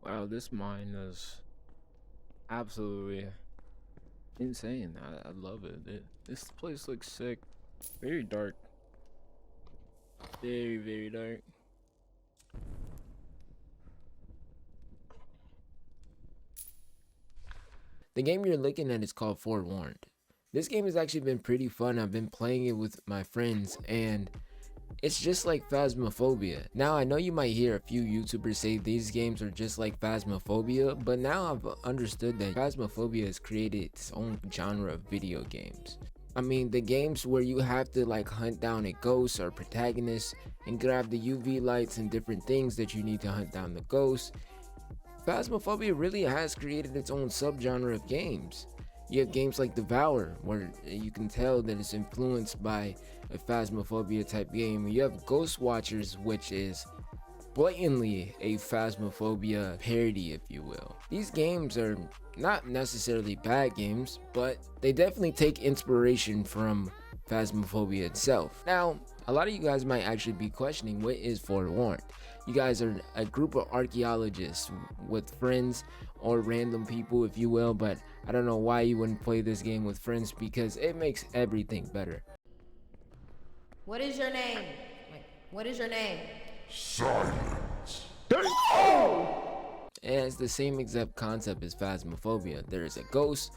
Wow, this mine is absolutely insane. I love it. This place looks sick. Very dark. Very dark. The game you're looking at is called Forewarned. This game has actually been pretty fun. I've been playing it with my friends and it's just like Phasmophobia. Now I know you might hear a few YouTubers say these games are just like Phasmophobia, but now I've understood that Phasmophobia has created its own genre of video games. I mean, the games where you have to like hunt down a ghost or protagonist and grab the UV lights and different things that you need to hunt down the ghost. Phasmophobia really has created its own subgenre of games. You have games like Devour, where you can tell that it's influenced by a Phasmophobia type game. You have Ghost Watchers, which is blatantly a Phasmophobia parody, if you will. These games are not necessarily bad games, but they definitely take inspiration from Phasmophobia itself. Now, a lot of you guys might actually be questioning, what is Forewarned? You guys are a group of archaeologists with friends or random people, if you will, but I don't know why you wouldn't play this game with friends because it makes everything better. What is your name? Wait, what is your name? Silence. And it's the same exact concept as Phasmophobia. There is a ghost,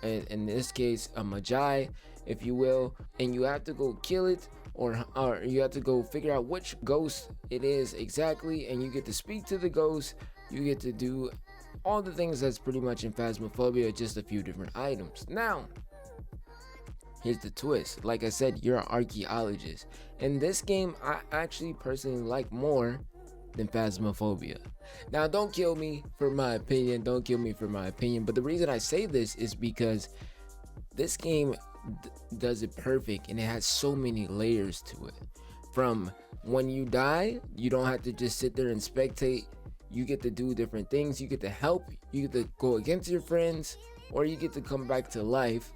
and in this case, a magi, if you will, and you have to go kill it, or you have to go figure out which ghost it is exactly, and you get to speak to the ghost. You get to do all the things that's pretty much in Phasmophobia, just a few different items. Now, here's the twist. Like I said, you're an archaeologist. And this game, I actually personally like more than Phasmophobia. Now, don't kill me for my opinion. Don't kill me for my opinion. But the reason I say this is because this game does it perfect and it has so many layers to it. From when you die, you don't have to just sit there and spectate. You get to do different things. You get to help. You get to go against your friends, or you get to come back to life.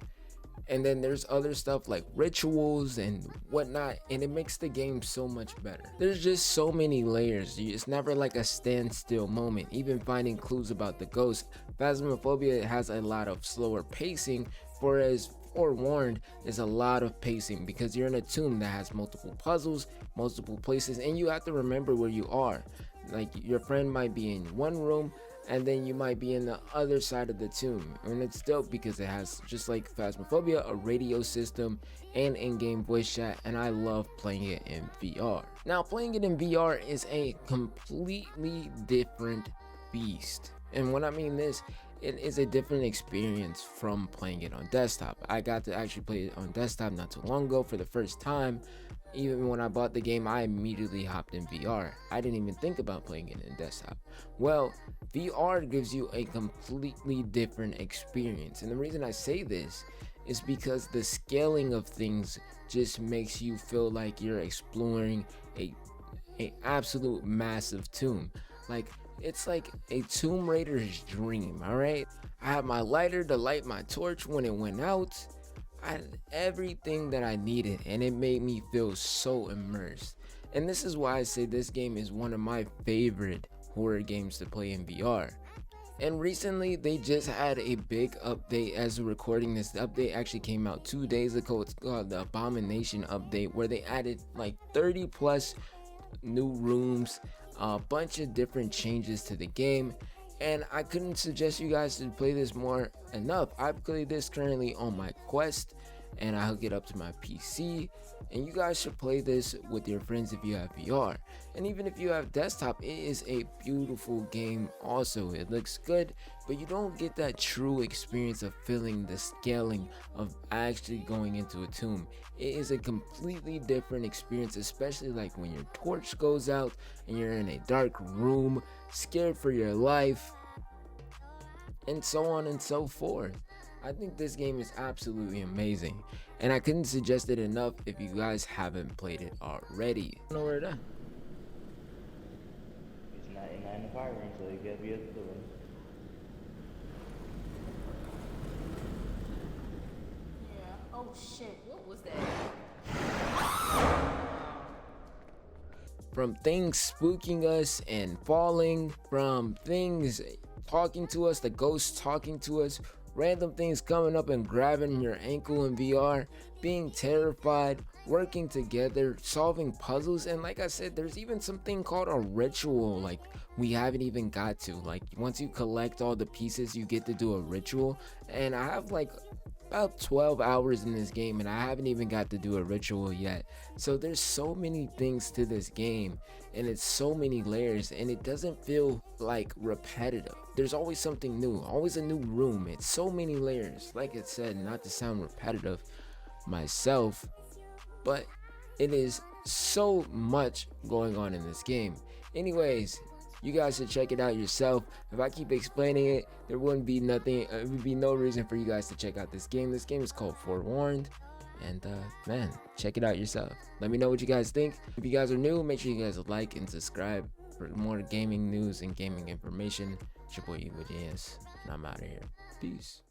And then there's other stuff like rituals and whatnot, and it makes the game so much better. There's just so many layers. It's never like a standstill moment. Even finding clues about the ghost, Phasmophobia has a lot of slower pacing, whereas Forewarned is a lot of pacing because you're in a tomb that has multiple puzzles, multiple places, and you have to remember where you are. Like, your friend might be in one room and then you might be in the other side of the tomb, and it's dope because it has, just like Phasmophobia, a radio system and in-game voice chat, and I love playing it in VR. Now, playing it in VR is a completely different beast, and when I mean this, it is a different experience from playing it on desktop. I got to actually play it on desktop not too long ago for the first time. Even when I bought the game, I immediately hopped in VR. I didn't even think about playing it in desktop. Well, VR gives you a completely different experience. And the reason I say this is because the scaling of things just makes you feel like you're exploring a absolute massive tomb. Like, it's like a Tomb Raider's dream, alright? I had my lighter to light my torch when it went out. I had everything that I needed, and it made me feel so immersed. And this is why I say this game is one of my favorite horror games to play in VR. And recently they just had a big update. As we're recording this, the update actually came out 2 days ago. It's called the Abomination update, where they added like 30 plus new rooms, a bunch of different changes to the game, and I couldn't suggest you guys to play this more enough. I play this currently on my Quest, and I hook it up to my PC, and you guys should play this with your friends if you have VR. And even if you have desktop, it is a beautiful game also. It looks good, but you don't get that true experience of feeling the scaling of actually going into a tomb. It is a completely different experience, especially like when your torch goes out and you're in a dark room, scared for your life, and so on and so forth. I think this game is absolutely amazing, and I couldn't suggest it enough if you guys haven't played it already. I don't know where it at. It's 99 in the fire ring, so you gotta be at the door. Yeah. Oh shit, what was that? from things spooking us and falling, from things talking to us, the ghosts talking to us, random things coming up and grabbing your ankle in VR, being terrified, working together, solving puzzles, and like I said, there's even something called a ritual like we haven't even got to. Like once you collect all the pieces, you get to do a ritual, and I have like about 12 hours in this game and I haven't even got to do a ritual yet. So there's so many things to this game and it's so many layers, and it doesn't feel like repetitive. There's always something new, always a new room. It's so many layers. Like I said, not to sound repetitive myself, but it is so much going on in this game. Anyways, you guys should check it out yourself. If I keep explaining it, there wouldn't be nothing, it would be no reason for you guys to check out this game. This game is called Forewarned, and man, check it out yourself. Let me know what you guys think. If you guys are new, make sure you guys like and subscribe for more gaming news and gaming information. It's your boy Evil Genius, and I'm out of here. Peace.